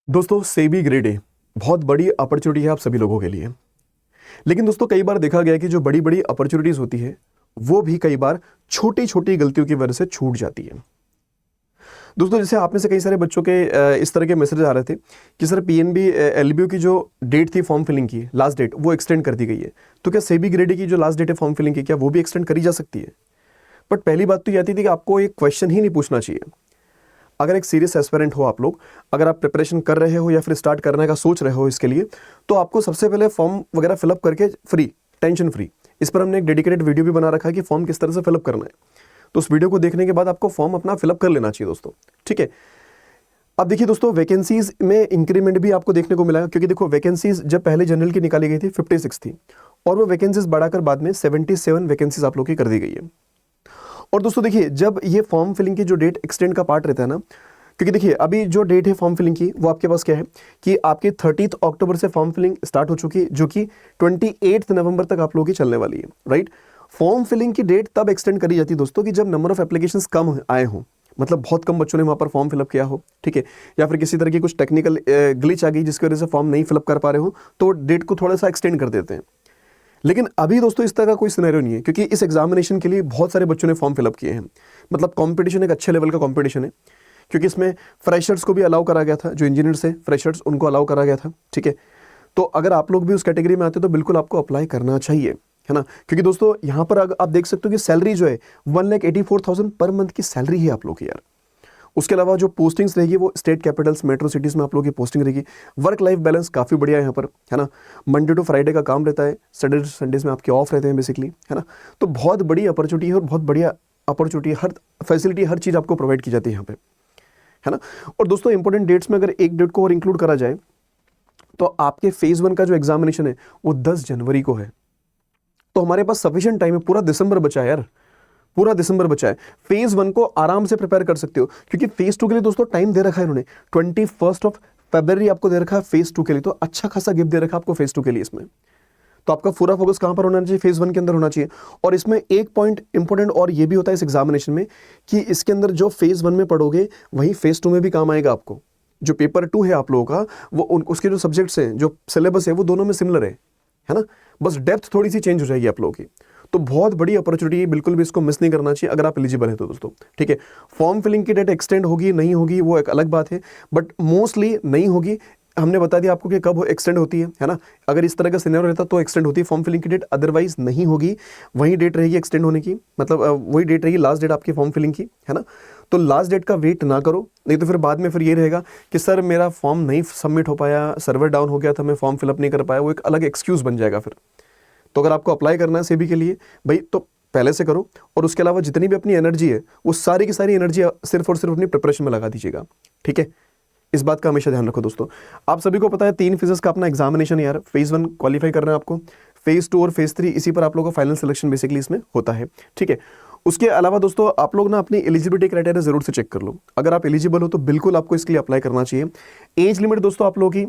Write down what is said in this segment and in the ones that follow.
दोस्तों SEBI grade A बहुत बड़ी अपॉर्चुनिटी है आप सभी लोगों के लिए। लेकिन दोस्तों कई बार देखा गया है कि जो बड़ी बड़ी अपॉर्चुनिटीज होती है वो भी कई बार छोटी छोटी गलतियों की वजह से छूट जाती है। दोस्तों जैसे आप में से कई सारे बच्चों के इस तरह के मैसेज आ रहे थे कि सर पीएनबी एलबीओ की जो डेट थी फॉर्म फिलिंग की लास्ट डेट वो एक्सटेंड कर दी गई है, तो क्या सेबी ग्रेड ए की जो लास्ट डेट है फॉर्म फिलिंग की क्या वो भी एक्सटेंड करी जा सकती है? बट पहली बात तो ये आती थी कि आपको एक क्वेश्चन ही नहीं पूछना चाहिए। अगर एक सीरियस एस्पिरेंट हो आप लोग, अगर आप प्रिपरेशन कर रहे हो या फिर स्टार्ट करने का सोच रहे हो इसके लिए, तो आपको सबसे पहले फॉर्म वगैरह फिलअप करके फ्री, टेंशन फ्री, इस पर हमने एक डेडिकेटेड वीडियो भी बना रखा है कि फॉर्म किस तरह से फिलअप करना है। तो उस वीडियो को देखने के बाद आपको फॉर्म अपना फिलअप कर लेना चाहिए दोस्तों, ठीक है। अब देखिए दोस्तों वैकेंसीज में इंक्रीमेंट भी आपको देखने को मिला, क्योंकि देखो वैकेंसीज जब पहले जनरल की निकाली गई थी 56 थी और वो वैकेंसीज बढ़ाकर बाद में 77 वैकेंसीज आप लोग की कर दी गई है। और दोस्तों देखिए जब ये फॉर्म फिलिंग की जो डेट एक्सटेंड का पार्ट रहता है ना, क्योंकि देखिए अभी जो डेट है फॉर्म फिलिंग की वो आपके पास क्या है कि आपकी 30 अक्टूबर से फॉर्म फिलिंग स्टार्ट हो चुकी है, जो कि 28 नवंबर तक आप लोगों की चलने वाली है, राइट। फॉर्म फिलिंग की डेट तब एक्सटेंड करी जाती है दोस्तों कि जब नंबर ऑफ एप्लीकेशंस कम आए हों, मतलब बहुत कम बच्चों ने वहाँ पर फॉर्म फिलअप किया हो, ठीक है, या फिर किसी तरह की कुछ टेक्निकल ग्लिच आ गई जिसकी वजह से फॉर्म नहीं फिलअप कर पा रहे हो, तो डेट को थोड़ा सा एक्सटेंड कर देते हैं। लेकिन अभी दोस्तों इस तरह का कोई सिनेरियो नहीं है, क्योंकि इस एग्जामिनेशन के लिए बहुत सारे बच्चों ने फॉर्म फिलअप किए हैं। मतलब कंपटीशन एक अच्छे लेवल का कंपटीशन है, क्योंकि इसमें फ्रेशर्स को भी अलाउ करा गया था, जो इंजीनियर्स है फ्रेशर्स उनको अलाउ करा गया था, ठीक है। तो अगर आप लोग भी उस कैटेगरी में आते हो तो बिल्कुल आपको अप्लाई करना चाहिए, है ना। क्योंकि दोस्तों यहाँ पर अगर आप देख सकते हो कि सैलरी जो है 1,84,000 पर मंथ की सैलरी है आप लोग की यार। उसके अलावा जो पोस्टिंग्स रहेगी वो स्टेट कैपिटल्स मेट्रो सिटीज़ में आप लोगों की पोस्टिंग रहेगी। वर्क लाइफ बैलेंस काफ़ी बढ़िया है यहाँ पर, है ना। मंडे टू फ्राइडे का काम रहता है, सैटरडे संडेज में आपके ऑफ रहते हैं बेसिकली, है ना। तो बहुत बड़ी अपॉर्चुनिटी है और बहुत बढ़िया अपॉर्चुनिटी, हर फैसिलिटी हर चीज़ आपको प्रोवाइड की जाती है यहाँ पे, है ना। और दोस्तों इंपॉर्टेंट डेट्स में अगर एक डेट को और इंक्लूड करा जाए तो आपके फेज 1 का जो एग्जामिनेशन है वो 10 जनवरी को है। तो हमारे पास सफिशिएंट टाइम है, पूरा दिसंबर बचा है यार, पूरा दिसंबर बचा है। फेज 1 को आराम से प्रिपेयर कर सकते हो, क्योंकि फेज 2 के लिए दोस्तों टाइम दे रखा है इन्होंने, 21 फरवरी आपको दे रखा है फेज 2 के लिए। तो अच्छा खासा गिफ्ट दे रखा है आपको फेज 2 के लिए इसमें। तो आपका पूरा फोकस कहां पर होना चाहिए? फेज 1 के अंदर होना चाहिए। और इसमें एक पॉइंट इंपॉर्टेंट और ये भी होता है इस एग्जामिनेशन में कि इसके अंदर जो फेज 1 में पढ़ोगे वही फेज 2 में भी काम आएगा आपको। जो पेपर 2 है आप लोगों का, वो उसके जो सब्जेक्ट्स हैं, जो सिलेबस है, वो दोनों में सिमिलर है ना। बस डेप्थ थोड़ी सी चेंज हो जाएगी आप लोगों की। तो बहुत बड़ी अपॉर्चुनिटी है, बिल्कुल भी इसको मिस नहीं करना चाहिए अगर आप एलिजिबल है तो दोस्तों, ठीक है। फॉर्म फिलिंग की डेट एक्सटेंड होगी नहीं होगी वो एक अलग बात है, बट मोस्टली नहीं होगी। हमने बता दिया आपको कि कब एक्सटेंड होती है ना। अगर इस तरह का सिनेरियो रहता तो एक्सटेंड होती है फॉर्म फिलिंग की डेट, अदरवाइज नहीं होगी। वही डेट रहेगी एक्सटेंड होने की, मतलब वही डेट रहेगी लास्ट डेट आपकी फॉर्म फिलिंग की, है ना। तो लास्ट डेट का वेट ना करो, नहीं तो फिर बाद में फिर ये रहेगा कि सर मेरा फॉर्म नहीं सबमिट हो पाया, सर्वर डाउन हो गया था, मैं फॉर्म फिलअप नहीं कर पाया, वो एक अलग एक्सक्यूज बन जाएगा फिर। तो अगर आपको अप्लाई करना है सेबी के लिए भाई, तो पहले से करो, और उसके अलावा जितनी भी अपनी एनर्जी है वो सारी की सारी एनर्जी सिर्फ और सिर्फ अपनी प्रिपरेशन में लगा दीजिएगा, ठीक है। इस बात का हमेशा ध्यान रखो दोस्तों। आप सभी को पता है 3 फेजेस का अपना एग्जामिनेशन यार, फेज 1 क्वालिफाई करना है आपको, फेज 2 और फेज 3 इसी पर आप लोगों का फाइनल सिलेक्शन बेसिकली इसमें होता है, ठीक है। उसके अलावा दोस्तों आप लोग ना अपनी एलिजिबिलिटी क्राइटेरिया जरूर से चेक कर लो। अगर आप एलिजिबल हो तो बिल्कुल आपको इसके लिए अप्लाई करना चाहिए। एज लिमिट दोस्तों आप लोगों की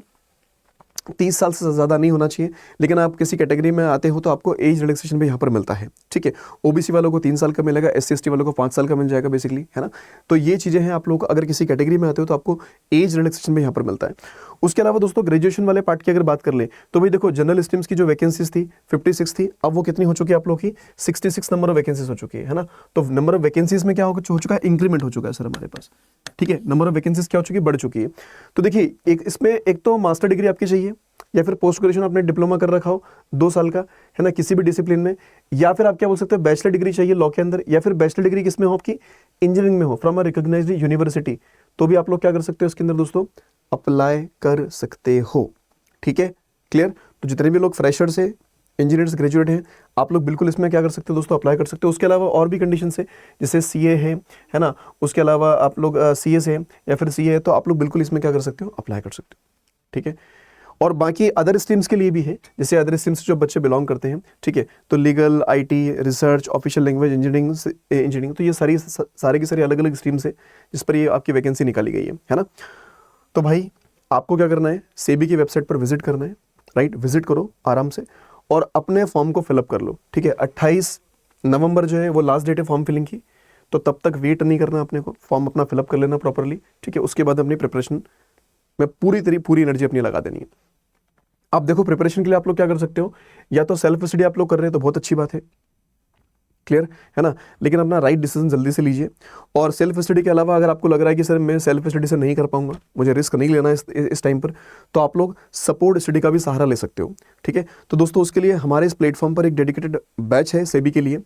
30 साल से ज़्यादा नहीं होना चाहिए, लेकिन आप किसी कैटेगरी में आते हो तो आपको एज रिलैक्सेशन भी यहाँ पर मिलता है, ठीक है। ओबीसी वालों को 3 साल का मिलेगा, SC ST वालों को 5 साल का मिल जाएगा बेसिकली, है ना। तो ये चीज़ें हैं आप लोगों को, अगर किसी कैटेगरी में आते हो तो आपको एज रिलैक्सेशन भी यहाँ पर मिलता है। उसके अलावा दोस्तों ग्रेजुएशन वाले पार्ट की अगर बात कर ले तो भाई देखो जनरल स्ट्रीम्स की जो वैकेंसीज थी 56 थी, अब वो कितनी हो चुकी है आप लोग की? 66 नंबर ऑफ वैकेंसीज हो चुकी है ना। तो नंबर ऑफ वैकेंसीज में क्या हो चुका है? इंक्रीमेंट हो चुका है सर हमारे पास, ठीक है। नंबर ऑफ वैकेंसीज क्या हो चुकी है? बढ़ चुकी है। तो देखिए एक इसमें एक तो मास्टर डिग्री आपकी चाहिए, या फिर पोस्ट ग्रेजुएशन आपने डिप्लोमा कर रखा हो 2 साल का, है ना, किसी भी डिसिप्लिन में, या फिर आप क्या बोल सकते हो बैचलर डिग्री चाहिए लॉ के अंदर, या फिर बैचलर डिग्री किसमें हो आपकी? इंजीनियरिंग में हो फ्रॉम अ रिकॉग्नाइज्ड यूनिवर्सिटी, तो भी आप लोग क्या कर सकते हो इसके अंदर दोस्तों? अप्लाई कर सकते हो, ठीक है, क्लियर। तो जितने भी लोग फ्रेशर्स है, इंजीनियर्स, ग्रेजुएट हैं, आप लोग बिल्कुल इसमें क्या कर सकते हो दोस्तों? अप्लाई कर सकते हो। उसके अलावा और भी कंडीशन है, जैसे CA है ना, उसके अलावा आप लोग CS है या फिर CA है, तो आप लोग बिल्कुल इसमें क्या कर सकते हो? अप्लाई कर सकते हो, ठीक है। और बाकी अदर स्ट्रीम्स के लिए भी है, जैसे अदर स्ट्रीम्स जो बच्चे बिलोंग करते हैं, ठीक है, तो legal, IT, research, official language, engineering, तो ये सारे की सारी अलग अलग स्ट्रीम्स है जिस पर ये आपकी वैकेंसी निकाली गई है ना। तो भाई आपको क्या करना है? सेबी की वेबसाइट पर विजिट करना है, राइट, विजिट करो आराम से और अपने फॉर्म को फिलअप कर लो, ठीक है। 28 नवंबर जो है वो लास्ट डेट है फॉर्म फिलिंग की, तो तब तक वेट नहीं करना अपने को, फॉर्म अपना फिलअप कर लेना प्रॉपरली, ठीक है। उसके बाद अपनी प्रिपरेशन मैं पूरी एनर्जी अपनी लगा देनी है। आप देखो प्रिपरेशन के लिए आप लोग क्या कर सकते हो, या तो सेल्फ स्टडी आप लोग कर रहे हैं तो बहुत अच्छी बात है, क्लियर है ना, लेकिन अपना राइट डिसीजन जल्दी से लीजिए। और सेल्फ स्टडी के अलावा अगर आपको लग रहा है कि सर मैं सेल्फ स्टडी से नहीं कर पाऊंगा, मुझे रिस्क नहीं लेना इस टाइम पर, तो आप लोग सपोर्ट स्टडी का भी सहारा ले सकते हो, ठीक है। तो दोस्तों उसके लिए हमारे इस प्लेटफॉर्म पर एक डेडिकेटेड बैच है सेबी के लिए,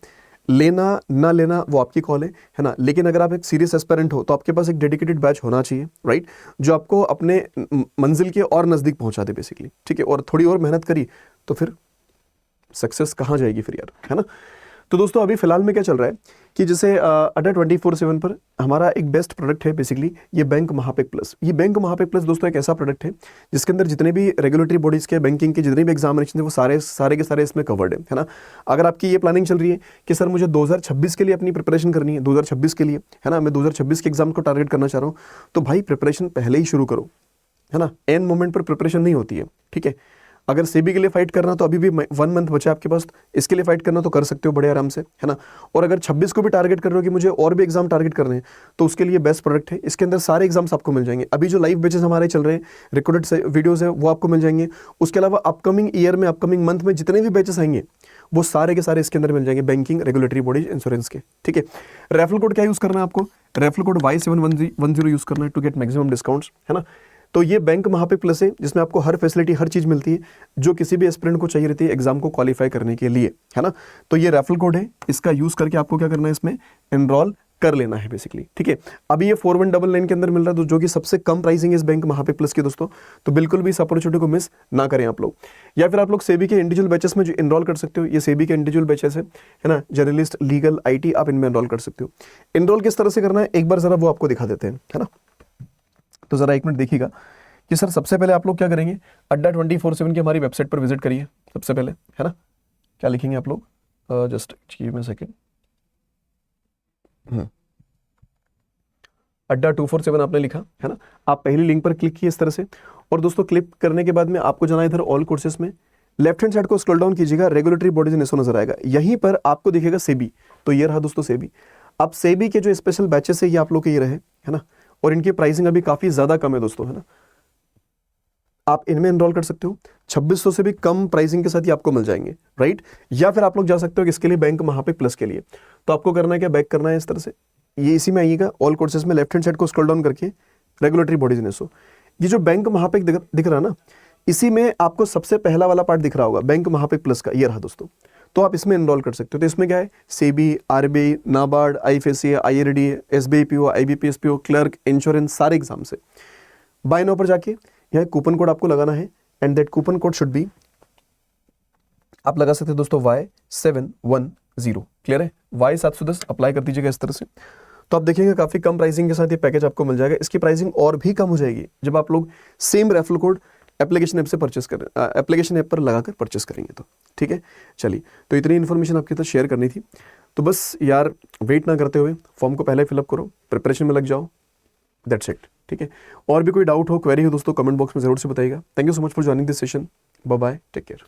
लेना ना लेना वो आपकी कॉल है ना, लेकिन अगर आप एक सीरियस एस्पिरेंट हो तो आपके पास एक डेडिकेटेड बैच होना चाहिए, राइट, जो आपको अपने मंजिल के और नज़दीक पहुंचा दे बेसिकली, ठीक है। और थोड़ी और मेहनत करी तो फिर सक्सेस कहाँ जाएगी फिर यार, है ना। तो दोस्तों अभी फिलहाल में क्या चल रहा है कि जैसे अड्डा 24/7 पर हमारा एक बेस्ट प्रोडक्ट है बेसिकली ये बैंक महापिक प्लस। ये बैंक महापिक प्लस दोस्तों एक ऐसा प्रोडक्ट है जिसके अंदर जितने भी रेगुलेटरी बॉडीज़ के बैंकिंग के जितने भी एग्जामिनेशन है वो सारे के सारे इसमें कवर्ड है ना। अगर आपकी ये प्लानिंग चल रही है कि सर मुझे 2026 के लिए अपनी प्रिपरेशन करनी है, 2026 के लिए है ना, मैं 2026 के एग्जाम को टारगेट करना चाह रहा हूँ, तो भाई प्रिपरेशन पहले ही शुरू करो, है ना। एंड मोमेंट पर प्रिपरेशन नहीं होती है, ठीक है। अगर सेबी के लिए फाइट करना तो अभी भी 1 मंथ बचा आपके पास, इसके लिए फाइट करना तो कर सकते हो बड़े आराम से, है ना। और अगर 26 को भी टारगेट कर रहे हो कि मुझे और भी एग्जाम टारगेट करने हैं, तो उसके लिए बेस्ट प्रोडक्ट है। इसके अंदर सारे एग्जाम्स आपको मिल जाएंगे। अभी जो लाइव बैचेस हमारे चल रहे हैं, रिकॉर्डेड वीडियोस है वो आपको मिल जाएंगे। उसके अलावा अपकमिंग ईयर में, अपकमिंग मंथ में जितने भी बैचेस आएंगे वो सारे के सारे इसके अंदर मिल जाएंगे, बैंकिंग, रेगुलेटरी बॉडीज, इंश्योरेंस के, ठीक है। रेफरल कोड क्या यूज करना है आपको, रेफरल कोड Y710 यूज करना है टू गेट मैक्सिमम डिस्काउंट्स, है ना। तो ये बैंक महापिक प्लस है जिसमें आपको हर फैसिलिटी, हर चीज़ मिलती है जो किसी भी एस्पिरेंट को चाहिए रहती है एग्जाम को क्वालिफाई करने के लिए, है ना। तो ये रेफरल कोड है, इसका यूज़ करके आपको क्या करना है, इसमें एनरोल कर लेना है बेसिकली, ठीक है। अभी ये 4199 के अंदर मिल रहा है जो कि सबसे कम प्राइसिंग है इस बैंक महापिक प्लस की दोस्तों। तो बिल्कुल भी इस अपॉर्चुनिटी को मिस ना करें आप लोग। या फिर आप लोग सेबी के इंडिविजुअल बैचेस में जो इनरोल कर सकते हो, ये सेबी के इंडिविजुअल बैचेस है ना, जर्नलिस्ट, लीगल, IT, आप इनमें इनरोल कर सकते हो। इनरोल किस तरह से करना है एक बार जरा वो आपको दिखा देते हैं, है ना। तो जरा 1 मिनट देखिएगा कि सर सबसे पहले आप लोग क्या करेंगे, अड्डा 24/7 की हमारी वेबसाइट पर विजिट करिए सबसे पहले, है ना। क्या लिखेंगे आप लोग, just give me a second, अड्डा 247 आपने लिखा, है ना। आप पहली लिंक पर क्लिक किए इस तरह से, और दोस्तों क्लिक करने के बाद में आपको जाना इधर ऑल कोर्सेज में, लेफ्ट हैंड साइड को स्क्रॉल डाउन कीजिएगा, रेगुलेटरी बॉडीज नेसो नजर आएगा, यहीं पर आपको दिखेगा सेबी। तो ये रहा दोस्तों सेबी। अब सेबी के जो स्पेशल बैचेस है ये आप लोग के ये रहे, है ना, और इनकी प्राइसिंग अभी काफी ज्यादा कम है दोस्तों, है ना। आप इनमें एनरोल कर सकते हो, 2600 से भी कम प्राइसिंग के साथ ही आपको मिल जाएंगे, राइट। या फिर आप लोग जा सकते हो किसके लिए, बैंक महापिक प्लस के लिए। तो आपको करना है क्या, बैक करना है इस तरह से, ये इसी में आइएगा ऑल कोर्सेज में, लेफ्ट हैंड साइड को स्क्रॉल डाउन करके रेगुलेटरी बॉडीज नेसो, ये जो बैंक महापिक दिख रहा ना, इसी में आपको सबसे पहला वाला पार्ट दिख रहा होगा बैंक महापिक प्लस का, ये रहा दोस्तों। तो आप इसमें एनरोल कर सकते हो। तो इसमें क्या है, SEBI, RBI, NABARD, IFSC, IRD, SBI PO, IBPS PO, clerk, insurance, सारे एग्जाम से। बाय नाउ पर जाके यहाँ कूपन कोड आपको लगाना है, and that coupon code should be, आप लगा सकते हैं दोस्तों Y710, क्लियर है, Y710 अप्लाई कर दीजिएगा इस तरह से। तो आप देखेंगे काफी कम प्राइसिंग के साथ ये पैकेज आपको मिल जाएगा। इसकी प्राइसिंग और भी कम हो जाएगी जब आप लोग same referral code application app से परचेस करें, एप्लीकेशन ऐप पर लगाकर परचेस करेंगे तो, ठीक है। चलिए, तो इतनी इन्फॉर्मेशन आपके साथ शेयर करनी थी। तो बस यार वेट ना करते हुए फॉर्म को पहले फिलअप करो, प्रिपरेशन में लग जाओ, दैट्स इट, ठीक है। और भी कोई डाउट हो, क्वेरी हो दोस्तों, कमेंट बॉक्स में जरूर से बताइएगा। Thank you so much for joining this session, bye bye, take care.